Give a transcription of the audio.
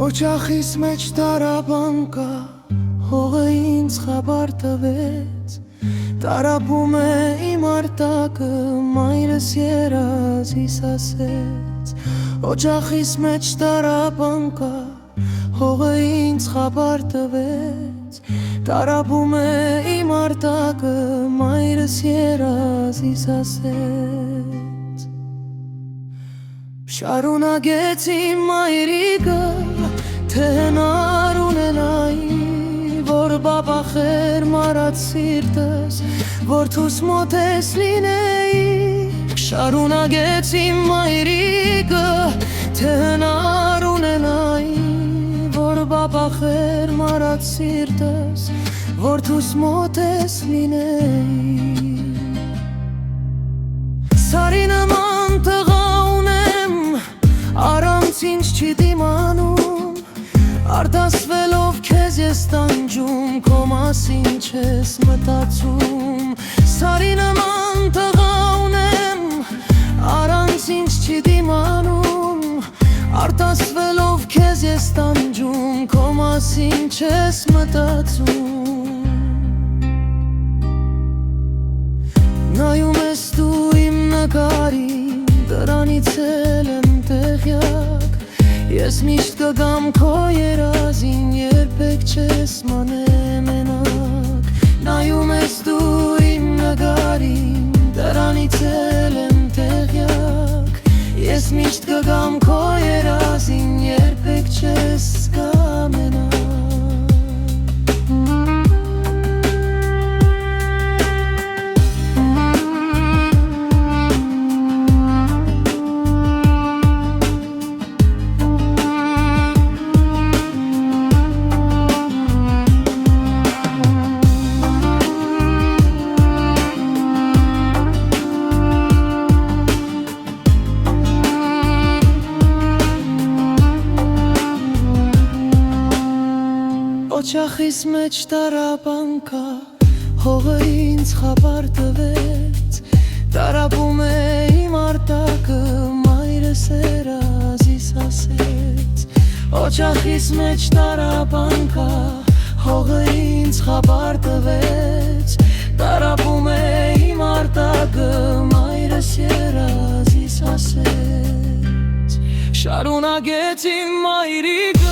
Օջախիս մեջ տարաբան կա, հողը ինձ խաբար տվեց, տարապում է իմ արտակը, մայրս երազիս ասեց։ Օջախիս մեջ տարաբան կա, հողը ինձ խաբար տվեց, տարապում է իմ արտակը, մայրս երազիս ասեց։ Շարունակեց իմ մայրիկը, թե հնար ունենայի, որ բաբա խեր մարած սիրտս, որդուս մոտ ես լինեի։ Շարունակեց իմ մայրիկը, թե հնար ունենայի, որ բաբա խեր մարած սիրտս, որդուս մոտ ես լինեի։ Սարի նման տղա ունեմ, առանց ինձ չի դիմանում, արտասվելով քեզ ես տանջում, քո մասին չես մտածում։ Սարի նման տղա ունեմ, առանց ինձ չի դիմանում, արտասվելով քեզ ես տանջում, քո մասին չես մտածում։ Նայում ես դու իմ նկարին, դրանից էլ եմ տեղյակ, ես միշտ կգամ քո երազին, երբեք չես մանե մենակ։ Նայում ես դու իմ նկարին, դրանից էլ եմ տեղյակ, ես միշտ կգամ քո երազին, երբեք չես զգա մենակ։ Օջախիս մեջ տարաբան կա, հողը ինձ խաբար տվեց, տարապում է իմ արտակը, մայրս երազիս ասեց։ Օջախիս մեջ տարաբան կա, հողը ինձ խաբար տվեց, տարապում է իմ արտակը, մայրս երազիս ասեց։ Շարունակեց իմ մայրիկը,